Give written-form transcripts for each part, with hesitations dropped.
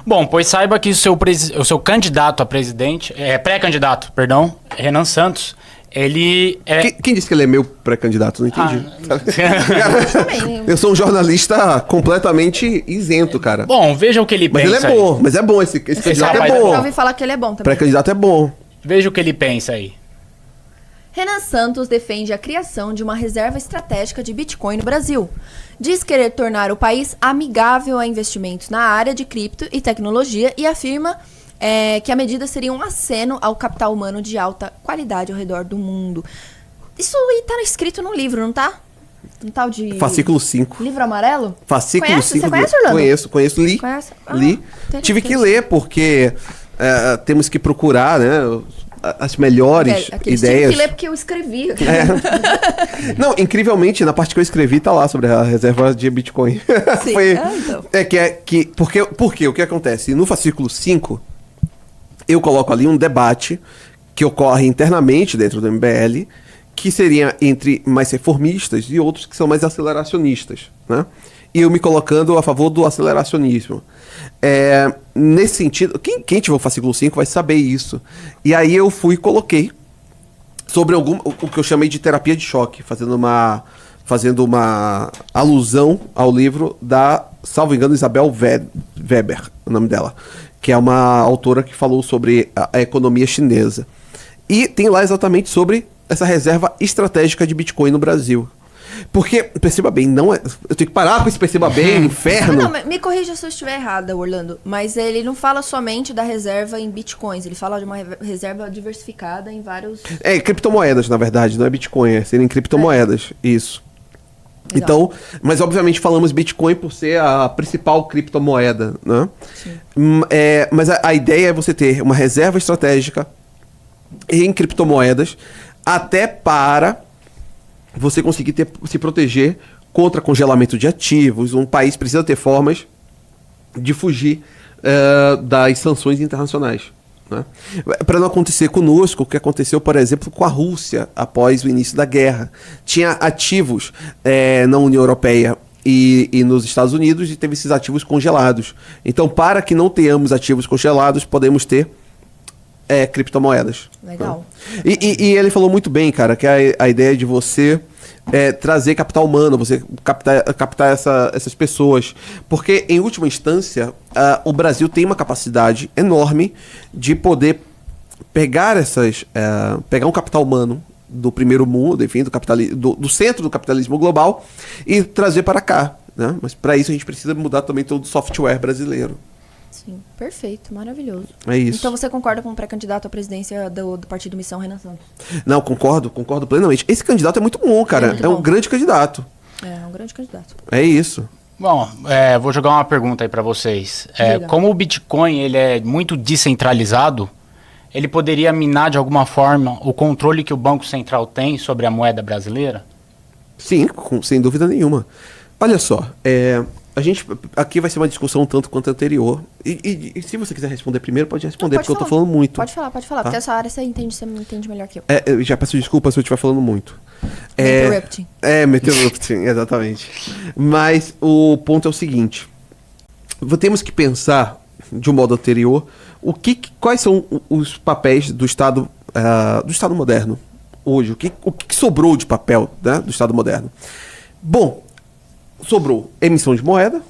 Bom, pois saiba que o seu candidato a presidente, pré-candidato, perdão, Renan Santos, ele é... Quem disse que ele é meu pré-candidato? Não entendi. Também. Eu sou um jornalista completamente isento, cara. Bom, veja o que ele Mas pensa ele é bom, mas é bom. Esse candidato rapaz é é Eu bom. ouvi falar que ele é bom também. Pré-candidato é bom. Veja o que ele pensa aí. Renan Santos defende a criação de uma reserva estratégica de Bitcoin no Brasil. Diz querer tornar o país amigável a investimentos na área de cripto e tecnologia e afirma que a medida seria um aceno ao capital humano de alta qualidade ao redor do mundo. Isso está escrito no livro, não tá? Um tal de... Fascículo 5. Livro amarelo? Fascículo Conhece? 5. Você conhece, Orlando? Conheço. Li. Conhece? Li. Tive que ler, porque temos que procurar, né, as melhores Aqueles ideias. tive que ler porque eu escrevi. Não, incrivelmente, na parte que eu escrevi, tá lá sobre a reserva de Bitcoin. Sim. Então. Porque o que acontece? No fascículo 5, eu coloco ali um debate que ocorre internamente dentro do MBL, que seria entre mais reformistas e outros que são mais aceleracionistas, né? E eu me colocando a favor do aceleracionismo. Nesse sentido, quem tiver o fascículo 5 vai saber isso. E aí eu fui e coloquei sobre o que eu chamei de terapia de choque, fazendo uma alusão ao livro da, salvo engano, Isabel Weber, o nome dela, que é uma autora que falou sobre a economia chinesa. E tem lá exatamente sobre essa reserva estratégica de Bitcoin no Brasil. Porque, perceba bem, não é... Eu tenho que parar com esse perceba bem, inferno. Não, me corrija se eu estiver errada, Orlando. Mas ele não fala somente da reserva em bitcoins. Ele fala de uma reserva diversificada em vários... Criptomoedas, na verdade. Não é Bitcoin, seriam criptomoedas. Isso. Legal. Então, mas obviamente falamos Bitcoin por ser a principal criptomoeda, né? Mas a ideia é você ter uma reserva estratégica em criptomoedas, até para você conseguir se proteger contra congelamento de ativos. Um país precisa ter formas de fugir das sanções internacionais, né? Para não acontecer conosco o que aconteceu, por exemplo, com a Rússia após o início da guerra. Tinha ativos na União Europeia e nos Estados Unidos e teve esses ativos congelados. Então, para que não tenhamos ativos congelados, podemos ter criptomoedas. Legal. E ele falou muito bem, cara, que a ideia de você trazer capital humano, você captar essas pessoas. Porque, em última instância, o Brasil tem uma capacidade enorme de poder pegar pegar um capital humano do primeiro mundo, enfim, do centro do capitalismo global e trazer para cá, né? Mas para isso a gente precisa mudar também todo o software brasileiro. Sim, perfeito, maravilhoso. É isso. Então você concorda com o pré-candidato à presidência do Partido Missão, Renan Santos? Não, concordo plenamente. Esse candidato é muito bom, cara. É um grande candidato. É um grande candidato. É isso. Bom, vou jogar uma pergunta aí para vocês. Diga. Como o Bitcoin ele é muito descentralizado, ele poderia minar de alguma forma o controle que o Banco Central tem sobre a moeda brasileira? Sim, sem dúvida nenhuma. Olha só, a gente aqui vai ser uma discussão um tanto quanto anterior. E se você quiser responder primeiro, pode responder, porque eu tô falando muito. Pode falar, tá? porque essa área você me entende melhor que eu. Eu já peço desculpa se eu estiver falando muito. Interrupting. Me interrupting, exatamente. Mas o ponto é o seguinte: temos que pensar de um modo anterior quais são os papéis do Estado moderno hoje, o que sobrou de papel, né, do Estado moderno. Bom, sobrou emissão de moeda,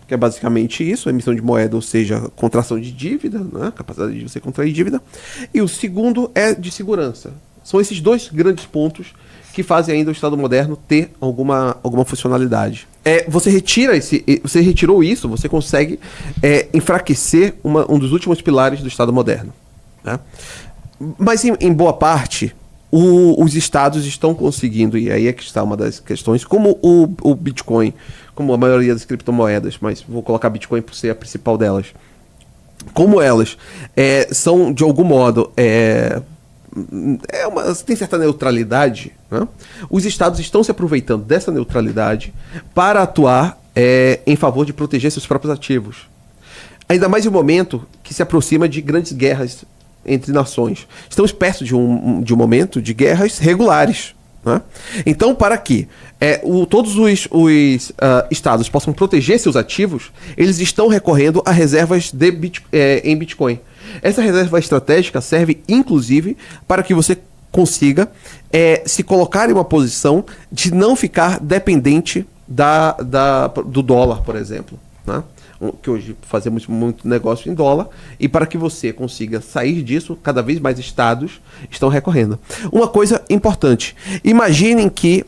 que é basicamente isso, emissão de moeda, ou seja, contração de dívida, né, capacidade de você contrair dívida, e o segundo é de segurança. São esses dois grandes pontos que fazem ainda o Estado moderno ter alguma funcionalidade. Você retirou isso, você consegue enfraquecer um dos últimos pilares do Estado moderno, né? Mas em boa parte, os estados estão conseguindo, e aí é que está uma das questões, como o Bitcoin, como a maioria das criptomoedas, mas vou colocar Bitcoin por ser a principal delas, como elas são, de algum modo, tem certa neutralidade, né? Os estados estão se aproveitando dessa neutralidade para atuar em favor de proteger seus próprios ativos. Ainda mais em um momento que se aproxima de grandes guerras entre nações. Estamos perto de um momento de guerras regulares, né? Então, para que todos os estados possam proteger seus ativos, eles estão recorrendo a reservas em Bitcoin. Essa reserva estratégica serve, inclusive, para que você consiga se colocar em uma posição de não ficar dependente do dólar, por exemplo, né? Que hoje fazemos muito negócio em dólar, e para que você consiga sair disso, cada vez mais estados estão recorrendo. Uma coisa importante, imaginem que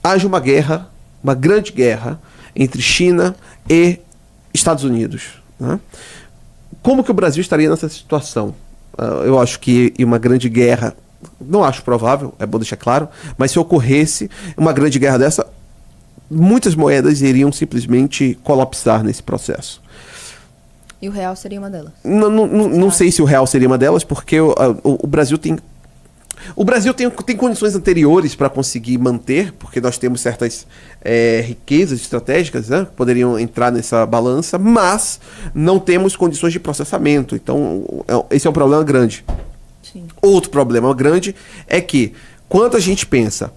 haja uma guerra, uma grande guerra, entre China e Estados Unidos, né? Como que o Brasil estaria nessa situação? Eu acho que uma grande guerra, não acho provável, é bom deixar claro, mas se ocorresse uma grande guerra dessa, muitas moedas iriam simplesmente colapsar nesse processo. E o real seria uma delas? Não sei se o real seria uma delas, porque o Brasil tem... O Brasil tem condições anteriores para conseguir manter, porque nós temos certas riquezas estratégicas, né, que poderiam entrar nessa balança, mas não temos condições de processamento. Então, esse é um problema grande. Sim. Outro problema grande é que, quando a gente pensa...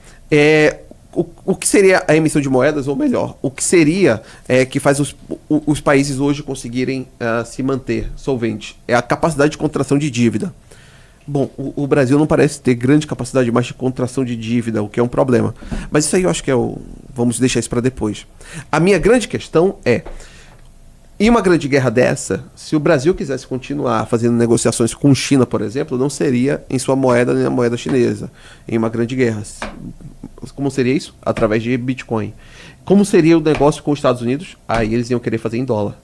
O que seria a emissão de moedas, ou melhor, o que seria que faz os países hoje conseguirem se manter solventes? É a capacidade de contração de dívida. Bom, o Brasil não parece ter grande capacidade mais de contração de dívida, o que é um problema. Mas isso aí eu acho que vamos deixar isso para depois. A minha grande questão em uma grande guerra dessa, se o Brasil quisesse continuar fazendo negociações com China, por exemplo, não seria em sua moeda nem na moeda chinesa, em uma grande guerra. Como seria isso? Através de Bitcoin. Como seria o negócio com os Estados Unidos? Aí eles iam querer fazer em dólar.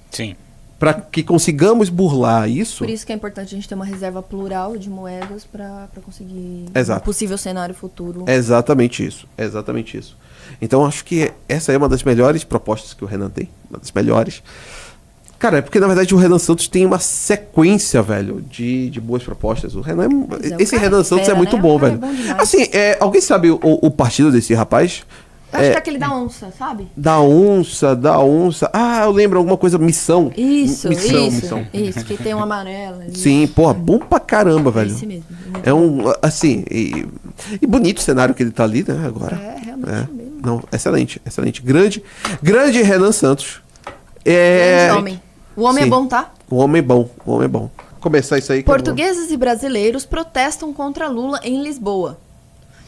Sim. Para que consigamos burlar isso... Por isso que é importante a gente ter uma reserva plural de moedas para conseguir um possível cenário futuro. Exatamente isso. Exatamente isso. Então, acho que essa é uma das melhores propostas que o Renan tem. Uma das melhores. Cara, é porque, na verdade, o Renan Santos tem uma sequência, velho, de boas propostas. O Renan esse Renan Santos é muito bom, velho. Assim, alguém sabe o partido desse rapaz? Eu acho que é aquele da onça, sabe? Da onça. Ah, eu lembro alguma coisa, missão. Isso, missão. Que tem uma amarela. Sim, porra, bom pra caramba, velho. Esse mesmo. Assim, e bonito o cenário que ele tá ali, né, agora. Realmente mesmo. Não, excelente. Grande Renan Santos. Grande homem. O homem Sim. é bom, tá? O homem é bom. Começar isso aí. Portugueses e brasileiros protestam contra Lula em Lisboa.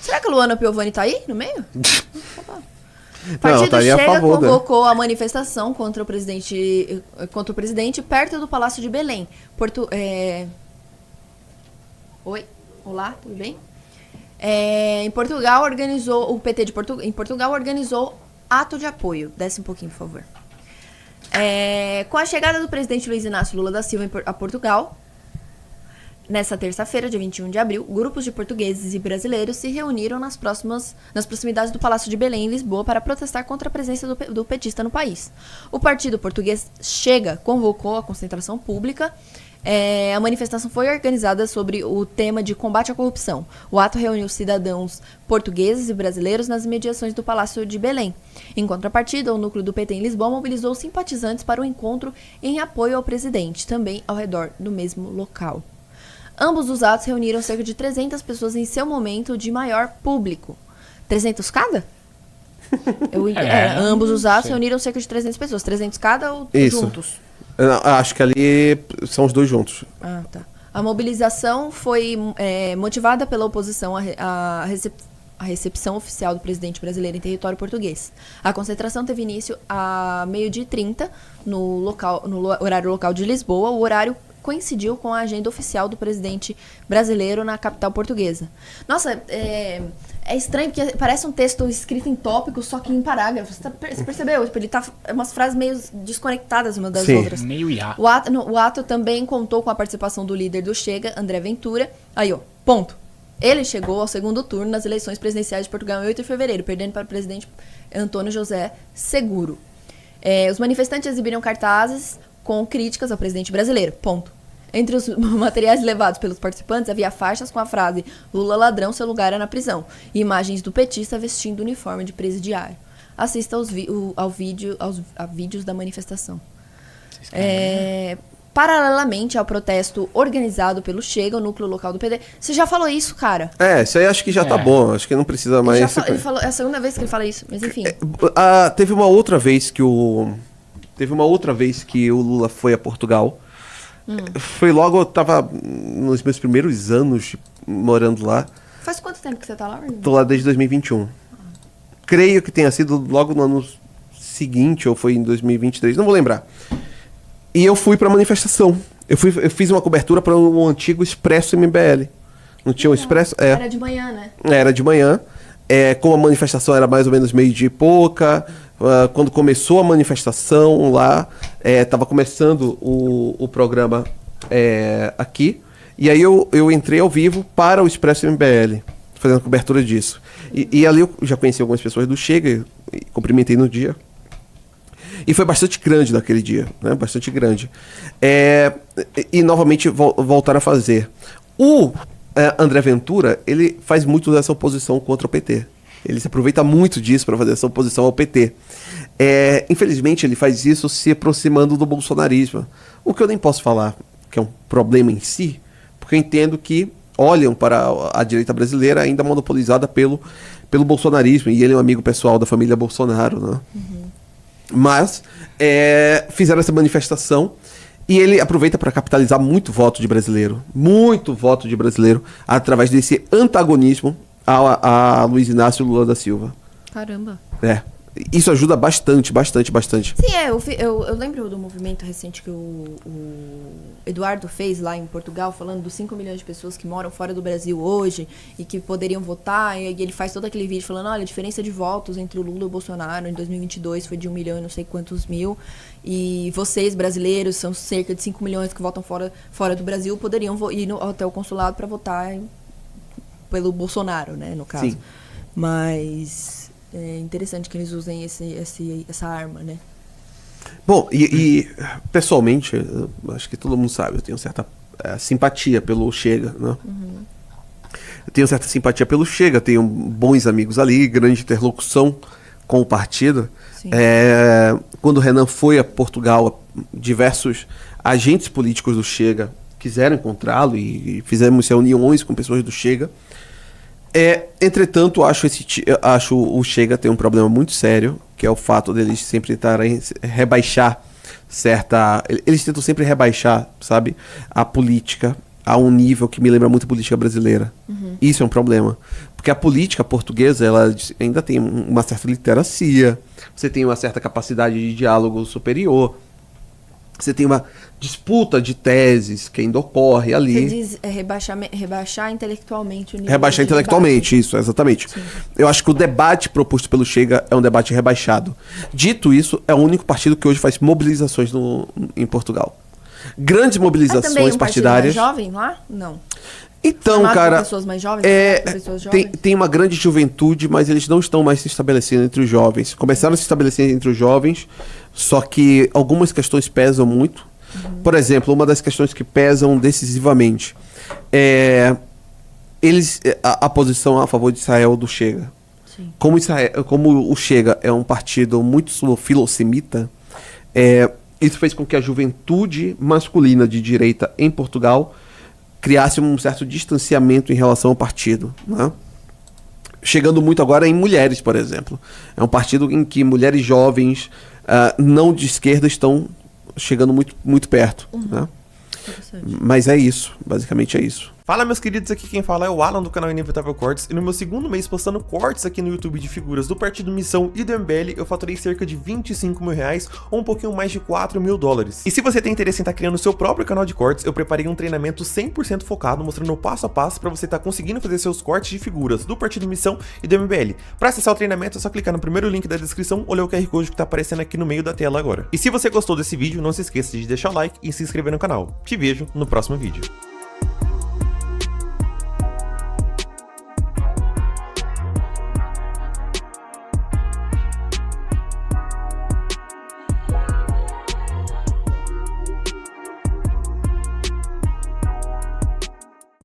Será que a Luana Piovani tá aí no meio? O partido tá aí a Chega favor, convocou a manifestação contra o presidente perto do Palácio de Belém. Oi? Olá, tudo bem? Em Portugal, o PT em Portugal organizou ato de apoio. Desce um pouquinho, por favor. Com a chegada do presidente Luiz Inácio Lula da Silva a Portugal, nessa terça-feira, dia 21 de abril, grupos de portugueses e brasileiros se reuniram nas proximidades do Palácio de Belém, em Lisboa, para protestar contra a presença do petista no país. O partido português Chega convocou a concentração pública. A manifestação foi organizada sobre o tema de combate à corrupção. O ato reuniu cidadãos portugueses e brasileiros nas imediações do Palácio de Belém. Em contrapartida, o núcleo do PT em Lisboa mobilizou simpatizantes para o encontro em apoio ao presidente, também ao redor do mesmo local. Ambos os atos reuniram cerca de 300 pessoas em seu momento de maior público. 300 cada? Ambos os atos reuniram cerca de 300 pessoas. 300 cada ou isso. Juntos? Acho que ali são os dois juntos. Ah, tá. A mobilização foi motivada pela oposição à recepção oficial do presidente brasileiro em território português. A concentração teve início a 12h30 no horário local de Lisboa. O horário coincidiu com a agenda oficial do presidente brasileiro na capital portuguesa. Nossa, é estranho porque parece um texto escrito em tópicos, só que em parágrafos. Você percebeu? Tipo, ele tá umas frases meio desconectadas umas das outras. Meio IA. O ato também contou com a participação do líder do Chega, André Ventura. Aí, ó, ponto. Ele chegou ao segundo turno nas eleições presidenciais de Portugal em 8 de fevereiro, perdendo para o presidente Antônio José Seguro. Os manifestantes exibiram cartazes com críticas ao presidente brasileiro. Ponto. Entre os materiais levados pelos participantes havia faixas com a frase "Lula ladrão, seu lugar é na prisão" e imagens do petista vestindo o uniforme de presidiário. Assista a vídeos da manifestação. paralelamente ao protesto organizado pelo Chega, o núcleo local do PT. Você já falou isso, cara? Isso aí acho que já tá bom, acho que não precisa mais... Ele falou, é a segunda vez que ele fala isso, mas enfim. Teve uma outra vez que o Lula foi a Portugal. Foi logo, eu tava nos meus primeiros anos morando lá. Faz quanto tempo que você tá lá, Bruno? Tô lá desde 2021. Creio que tenha sido logo no ano seguinte, ou foi em 2023, não vou lembrar. E eu fui pra manifestação. Eu fiz uma cobertura para o antigo Expresso MBL. Não tinha um Expresso? Era de manhã, né? Era de manhã. Como a manifestação era mais ou menos meio-dia e pouca, quando começou a manifestação lá, estava começando o programa aqui, e aí eu entrei ao vivo para o Expresso MBL, fazendo cobertura disso. E ali eu já conheci algumas pessoas do Chega, e cumprimentei no dia. E foi bastante grande naquele dia, né? Bastante grande. E novamente voltaram a fazer. O André Ventura, ele faz muito dessa oposição contra o PT. Ele se aproveita muito disso para fazer essa oposição ao PT. Infelizmente, ele faz isso se aproximando do bolsonarismo. O que eu nem posso falar que é um problema em si, porque eu entendo que olham para a direita brasileira ainda monopolizada pelo bolsonarismo, e ele é um amigo pessoal da família Bolsonaro, né? Mas fizeram essa manifestação e ele aproveita para capitalizar muito voto de brasileiro, através desse antagonismo a Luiz Inácio Lula da Silva. Caramba. Isso ajuda bastante. Sim, eu lembro do movimento recente que o Eduardo fez lá em Portugal, falando dos 5 milhões de pessoas que moram fora do Brasil hoje e que poderiam votar, e ele faz todo aquele vídeo falando, olha, a diferença de votos entre o Lula e o Bolsonaro em 2022 foi de 1 milhão e não sei quantos mil, e vocês, brasileiros, são cerca de 5 milhões que votam fora do Brasil, poderiam ir até o consulado para votar pelo Bolsonaro, né, no caso. Sim. Mas... é interessante que eles usem essa arma, né? Bom, e pessoalmente, acho que todo mundo sabe, eu tenho certa simpatia pelo Chega, né? Eu tenho certa simpatia pelo Chega, tenho bons amigos ali, grande interlocução com o partido. Quando o Renan foi a Portugal, diversos agentes políticos do Chega quiseram encontrá-lo e fizemos reuniões com pessoas do Chega. Entretanto, acho o Chega tem um problema muito sério, que é o fato deles sempre tentarem rebaixar eles tentam sempre rebaixar, sabe, a política a um nível que me lembra muito a política brasileira. Isso é um problema. Porque a política portuguesa, ela ainda tem uma certa literacia, você tem uma certa capacidade de diálogo superior, você tem uma disputa de teses que ainda ocorre ali. Você diz rebaixar intelectualmente o nível. Rebaixar intelectualmente, isso, exatamente. Sim. Eu acho que o debate proposto pelo Chega é um debate rebaixado. Dito isso, é o único partido que hoje faz mobilizações em Portugal. Grandes mobilizações também um partidárias. Mais jovem lá? Não. Então, Formado cara, por pessoas mais jovens, pessoas jovens? tem uma grande juventude, mas eles não estão mais se estabelecendo entre os jovens. Começaram a se estabelecer entre os jovens, só que algumas questões pesam muito. Por exemplo, uma das questões que pesam decisivamente é a posição a favor de Israel do Chega. Sim. Como o Chega é um partido muito filosemita, isso fez com que a juventude masculina de direita em Portugal criasse um certo distanciamento em relação ao partido, né? Chegando muito agora em mulheres, por exemplo. É um partido em que mulheres jovens, não de esquerda, estão chegando muito, muito perto, né? Mas é isso, basicamente é isso. Fala, meus queridos, aqui quem fala é o Alan do canal Inevitável Cortes, e no meu segundo mês postando cortes aqui no YouTube de figuras do Partido Missão e do MBL, eu faturei cerca de 25 mil reais, ou um pouquinho mais de 4 mil dólares. E se você tem interesse em estar criando o seu próprio canal de cortes, eu preparei um treinamento 100% focado, mostrando o passo a passo para você estar conseguindo fazer seus cortes de figuras do Partido Missão e do MBL. Para acessar o treinamento é só clicar no primeiro link da descrição ou ler o QR Code que tá aparecendo aqui no meio da tela agora. E se você gostou desse vídeo, não se esqueça de deixar o like e se inscrever no canal. Te vejo no próximo vídeo.